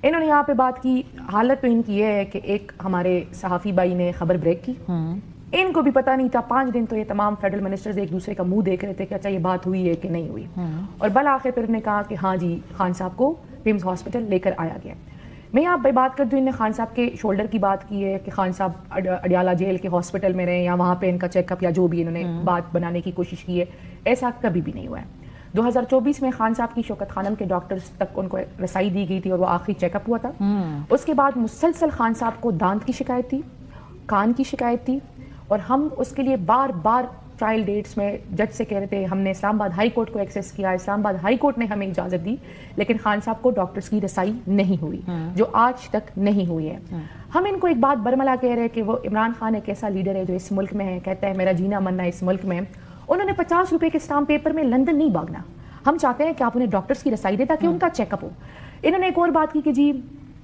انہوں نے یہاں پہ بات کی. حالت تو ان کی یہ ہے کہ ایک ہمارے صحافی بھائی نے خبر بریک کی, ان کو بھی پتہ نہیں تھا. 5 دن تو یہ تمام فیڈرل منسٹرز ایک دوسرے کا منہ دیکھ رہے تھے کہ اچھا یہ بات ہوئی ہے کہ نہیں ہوئی, اور بالآخر پھر نے کہا کہ ہاں جی خان صاحب کو ومز ہاسپٹل لے کر آیا گیا. میں یہاں پہ بات کرتی ہوں, انہوں نے خان صاحب کے شولڈر کی بات کی ہے کہ خان صاحب اڈیالہ جیل کے ہاسپٹل میں رہے یا وہاں پہ ان کا چیک اپ یا جو بھی انہوں نے بات بنانے کی کوشش کی ہے. ایسا کبھی بھی نہیں ہوا ہے. 2024 میں خان صاحب کی شوکت خانم کے ڈاکٹرز تک ان کو رسائی دی گئی تھی اور وہ آخری چیک اپ ہوا تھا. اس کے بعد مسلسل خان صاحب کو دانت کی شکایت تھی, کان کی شکایت تھی, اور ہم اس کے لیے بار بار ٹرائل ڈیٹس میں جج سے کہہ رہے تھے. ہم نے اسلام آباد ہائی کورٹ کو ایکسیس کیا, اسلام آباد ہائی کورٹ نے ہمیں اجازت دی, لیکن خان صاحب کو ڈاکٹرز کی رسائی نہیں ہوئی, جو آج تک نہیں ہوئی ہے. ہم ان کو ایک بات برملا کہہ رہے ہیں کہ وہ عمران خان ایک ایسا لیڈر ہے جو اس ملک میں ہے, کہتا ہے میرا جینا مرنا اس ملک میں. انہوں نے 50 روپے کے اسٹامپ پیپر میں لندن نہیں بھاگنا. ہم چاہتے ہیں کہ آپ انہیں ڈاکٹرز کی رسائی دیں تاکہ ان کا چیک اپ ہو. انہوں نے ایک اور بات کی کہ جی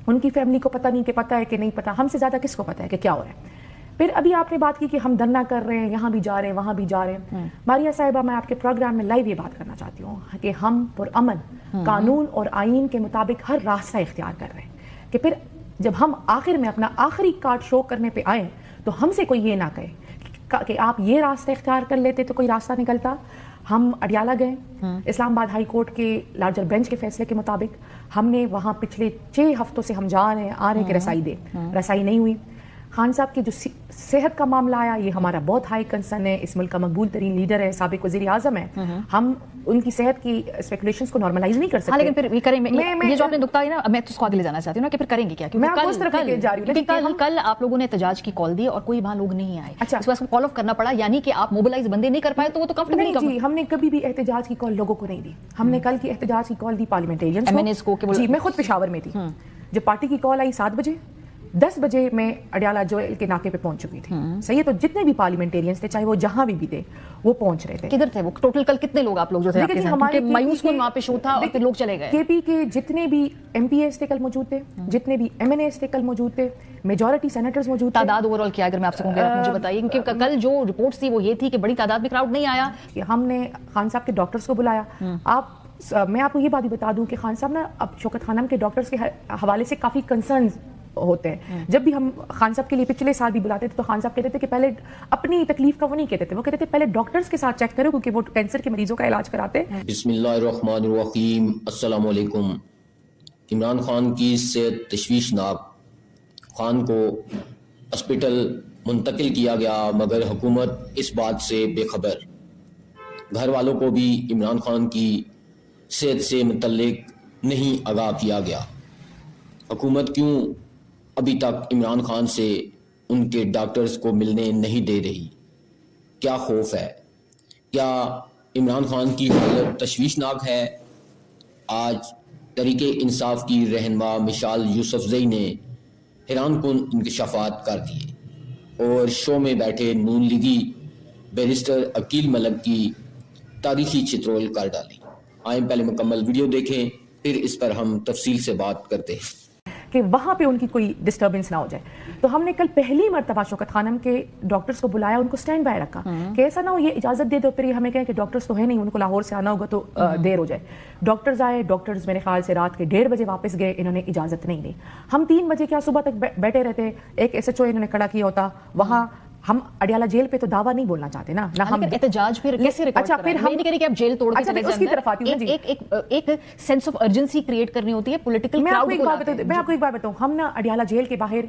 ان کی فیملی کو پتہ نہیں کہ پتہ ہے کہ نہیں پتہ. ہم سے زیادہ کس کو پتہ ہے کہ کیا ہو رہا ہے. پھر ابھی آپ نے بات کی کہ ہم دھرنا کر رہے ہیں, یہاں بھی جا رہے ہیں, وہاں بھی جا رہے ہیں. ماریہ صاحبہ, میں آپ کے پروگرام میں لائیو یہ بات کرنا چاہتی ہوں کہ ہم پرامن قانون اور آئین کے مطابق ہر راستہ اختیار کر رہے ہیں, کہ پھر جب ہم آخر میں اپنا آخری کارڈ شو کرنے پہ آئیں تو ہم سے کوئی یہ نہ کہے کہ آپ یہ راستہ اختیار کر لیتے تو کوئی راستہ نکلتا. ہم اڈیالہ گئے, اسلام آباد ہائی کورٹ کے لارجر بینچ کے فیصلے کے مطابق ہم نے وہاں پچھلے 6 ہفتوں سے ہم جا رہے ہیں آ رہے ہیں کہ رسائی دے, رسائی نہیں ہوئی. خان صاحب کی جو صحت کا معاملہ آیا, یہ ہمارا بہت ہائی کنسرن ہے. اس ملک کا مقبول ترین لیڈر ہے, سابق وزیر اعظم ہے. ہم ان کی صحت کی اسپیکولیشنز کو نارملائز نہیں کر سکتے. لیکن پھر کریں یہ جو آپ نے نقطہ ہے نا, میں تو اس کو آگے لے جانا چاہتی ہوں نا کہ پھر کریں گے کیا, کیونکہ کل آپ لوگوں نے احتجاج کی کال دی اور کوئی وہاں لوگ نہیں آئے. اچھا, اس کو کال آف کرنا پڑا, یعنی کہ آپ موبلائز بندے نہیں کر پائے تو وہ تو کمفرٹیبل نہیں. جی, ہم نے کبھی بھی احتجاج کی کال لوگوں کو نہیں دی. ہم نے کل کی احتجاج کی کال دی پارلیمنٹیرینز کو. جی, میں خود پشاور میں تھی. جب پارٹی کی کال آئی 7 بجے, 10 بجے میں اڈیالہ جیل کے ناکے پہ پہنچ چکی تھی. صحیح ہے, تو جتنے بھی پارلیمنٹیرینز تھے, چاہے وہ جہاں بھی تھے, وہ پہنچ رہے تھے. کدھر تھے وہ ٹوٹل کل کتنے لوگ آپ لوگ جو تھے آپ کے ساتھ, کہ مایوس کن وہاں پہ شو تھا اور پھر لوگ چلے گئے. کے پی کے جتنے بھی ایم پی ایز تھے کل موجود تھے, جتنے بھی ایم این ایز تھے کل موجود تھے, میجورٹی سینیٹرز موجود تھے. تعداد اوور آل کیا اگر میں آپ سے کہوں گا مجھے بتائیے, کیونکہ کل جو رپورٹس تھی وہ یہ تھی کہ بڑی تعداد میں کراؤڈ نہیں آیا. ہم نے خان صاحب کے ڈاکٹرز کو بلایا. میں آپ کو یہ بات بھی بتا دوں کہ خان صاحب نا اب شوکت خانم کے ڈاکٹرز کے حوالے سے کافی کنسرنز ہوتے ہیں. جب بھی ہم خان صاحب کے لیے پچھلے سال بھی بلاتے تھے تو خان صاحب کہتے تھے کہ پہلے اپنی تکلیف کا وہ نہیں کہتے تھے, وہ کہتے تھے پہلے ڈاکٹرز کے ساتھ چیک کرو کیونکہ وہ کینسر کے مریضوں کا علاج کراتے ہیں. بسم اللہ الرحمن الرحیم. السلام علیکم. عمران خان کی صحت تشویشناک, خان کو ہاسپٹل منتقل کیا گیا مگر حکومت اس بات سے بے خبر. گھر والوں کو بھی عمران خان کی صحت سے متعلق نہیں آگاہ کیا گیا. حکومت کیوں ابھی تک عمران خان سے ان کے ڈاکٹرز کو ملنے نہیں دے رہی؟ کیا خوف ہے؟ کیا عمران خان کی حالت تشویشناک ہے؟ آج تحریک انصاف کی رہنما مشال یوسفزئی نے حیران کن انکشافات کر دیے اور شو میں بیٹھے نون لیگی بیرسٹر عقیل ملک کی تاریخی چترول کر ڈالی. آئیں پہلے مکمل ویڈیو دیکھیں, پھر اس پر ہم تفصیل سے بات کرتے ہیں کہ وہاں پہ ان کی کوئی ڈسٹربنس نہ ہو جائے. تو ہم نے کل پہلی مرتبہ شوکت خانم کے ڈاکٹرز کو بلایا, ان کو سٹینڈ بائی رکھا کہ ایسا نہ ہو یہ اجازت دے دو پھر یہ ہمیں کہیں کہ ڈاکٹرز تو ہے نہیں, ان کو لاہور سے آنا ہوگا تو دیر ہو جائے. ڈاکٹرز آئے, ڈاکٹرز میرے خیال سے رات کے 1:30 بجے واپس گئے, انہوں نے اجازت نہیں دی. ہم 3 بجے کیا صبح تک بیٹھے رہتے. ایک ایس ایچ او انہوں نے کھڑا کیا ہوتا وہاں. ہم اڈیالہ جیل پہ تو دعویٰ نہیں بولنا چاہتے نا, نہ ہم احتجاج پھر کیسے ریکارڈ کر رہے ہیں. میں نہیں کہہ رہی کہ آپ جیل توڑ کے چلے اس کی طرف آتی ہوں. ایک سینس آف ارجنسی کریٹ کرنی ہوتی ہے پولیٹیکل کراؤڈ کو. میں آپ کو ایک بات بتاؤں, ہم نا اڈیالہ جیل کے باہر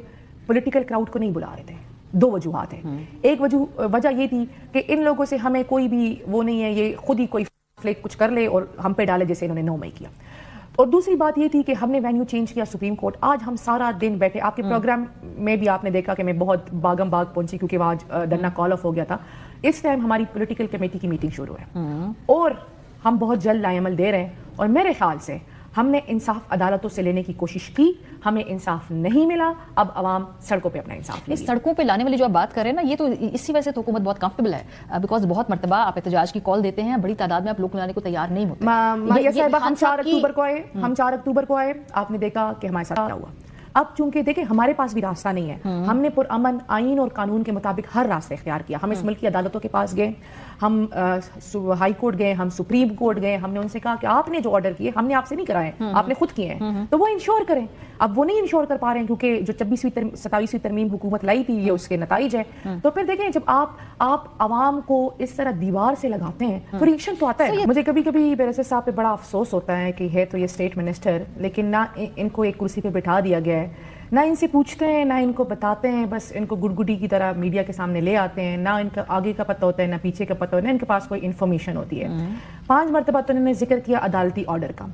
پولیٹیکل کراؤڈ کو نہیں بلا رہے تھے. 2 وجوہات ہیں. ایک وجہ یہ تھی کہ ان لوگوں سے ہمیں کوئی بھی وہ نہیں ہے, یہ خود ہی کوئی فیصلے کچھ کر لے اور ہم پہ ڈالے جیسے انہوں نے 9 مئی کیا. اور دوسری بات یہ تھی کہ ہم نے وینیو چینج کیا سپریم کورٹ. آج ہم سارا دن بیٹھے, آپ کے پروگرام میں بھی آپ نے دیکھا کہ میں بہت باغم باغ پہنچی کیونکہ آج دھرنا کال آف ہو گیا تھا. اس ٹائم ہماری پولیٹیکل کمیٹی کی میٹنگ شروع ہے اور ہم بہت جلد لائے عمل دے رہے ہیں. اور میرے خیال سے ہم نے انصاف عدالتوں سے لینے کی کوشش کی, ہمیں انصاف نہیں ملا. اب عوام سڑکوں پہ اپنا انصاف اس سڑکوں پہ لانے والی جو آپ بات کر رہے ہیں نا, یہ تو اسی وجہ سے تو حکومت بہت کمفرٹیبل ہے, بیکاز بہت مرتبہ آپ احتجاج کی کال دیتے ہیں, بڑی تعداد میں آپ لوگ لانے کو تیار نہیں ہوتے. ہم 4 اکتوبر کو آئے, آپ نے دیکھا کہ ہمارے ساتھ کیا ہوا. اب چونکہ دیکھیں ہمارے پاس بھی راستہ نہیں ہے, ہم نے پرامن آئین اور قانون کے مطابق ہر راستہ اختیار کیا. ہم اس ملک کی عدالتوں کے پاس گئے, ہم ہائی کورٹ گئے, ہم سپریم کورٹ گئے. ہم نے ان سے کہا کہ آپ نے جو آرڈر کیے ہم نے آپ سے نہیں کرائے, آپ نے خود کیے ہیں, تو وہ انشور کریں. اب وہ نہیں انشور کر پا رہے ہیں کیونکہ جو 27ویں ترمیم حکومت لائی تھی یہ اس کے نتائج ہے. تو پھر دیکھیں جب آپ عوام کو اس طرح دیوار سے لگاتے ہیں تو ریئیکشن تو آتا ہے. مجھے کبھی کبھی بیرسر صاحب پہ بڑا افسوس ہوتا ہے کہ ہے تو یہ اسٹیٹ منسٹر لیکن نہ ان کو ایک کرسی پہ بٹھا دیا گیا ہے, نہ ان سے پوچھتے ہیں, نہ ان کو بتاتے ہیں, بس ان کو گڈگڈی کی طرح میڈیا کے سامنے لے آتے ہیں. نہ ان کا آگے کا پتہ ہوتا ہے, نہ پیچھے کا پتہ ہوتا ہے, نہ ان کے پاس کوئی انفارمیشن ہوتی ہے. 5 مرتبہ تو انہوں نے ذکر کیا عدالتی آرڈر کا.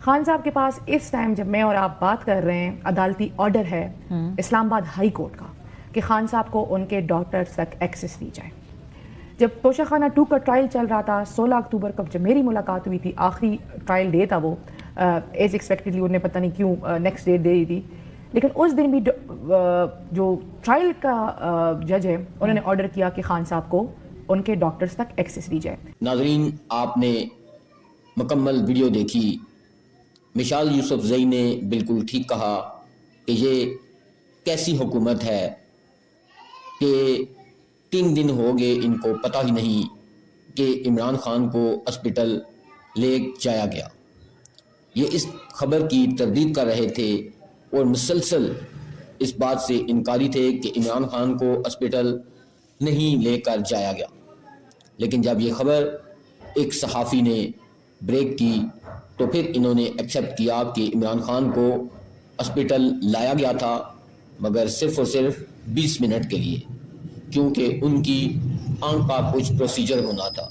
خان صاحب کے پاس اس ٹائم جب میں اور آپ بات کر رہے ہیں عدالتی آرڈر ہے اسلام آباد ہائی کورٹ کا کہ خان صاحب کو ان کے ڈاکٹرز تک ایکسیس دی جائے. جب توشہ خانہ 2 کا ٹرائل چل رہا تھا 16 اکتوبر کو جب میری ملاقات ہوئی تھی, آخری ٹرائل ڈے تھا وہ, ایز ایکسپیکٹڈلی انہوں نے پتہ نہیں کیوں نیکسٹ ڈیٹ دے دی تھی, لیکن اس دن بھی جو ٹرائل کا جج ہے انہوں نے آرڈر کیا کہ خان صاحب کو ان کے ڈاکٹرز تک ایکسیس دی جائے. ناظرین, آپ نے مکمل ویڈیو دیکھی. مشال یوسف زئی نے بالکل ٹھیک کہا کہ یہ کیسی حکومت ہے کہ 3 دن ہو گئے ان کو پتہ ہی نہیں کہ عمران خان کو ہاسپٹل لے جایا گیا. یہ اس خبر کی تردید کر رہے تھے اور مسلسل اس بات سے انکاری تھے کہ عمران خان کو ہاسپٹل نہیں لے کر جایا گیا. لیکن جب یہ خبر ایک صحافی نے بریک کی تو پھر انہوں نے ایکسیپٹ کیا کہ عمران خان کو ہاسپٹل لایا گیا تھا, مگر صرف اور صرف 20 منٹ کے لیے, کیونکہ ان کی آنکھ کا کچھ پروسیجر ہونا تھا.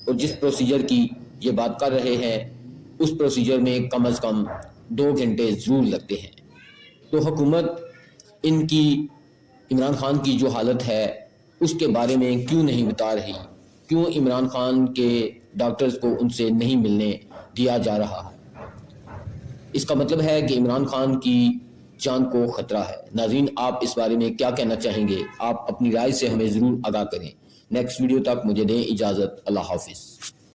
اور جس پروسیجر کی یہ بات کر رہے ہیں اس پروسیجر میں کم از کم 2 گھنٹے ضرور لگتے ہیں. تو حکومت ان کی عمران خان کی جو حالت ہے اس کے بارے میں کیوں نہیں بتا رہی, کیوں عمران خان کے ڈاکٹرز کو ان سے نہیں ملنے دیا جا رہا. اس کا مطلب ہے کہ عمران خان کی جان کو خطرہ ہے. ناظرین, آپ اس بارے میں کیا کہنا چاہیں گے؟ آپ اپنی رائے سے ہمیں ضرور آگاہ کریں. نیکسٹ ویڈیو تک مجھے دیں اجازت. اللہ حافظ.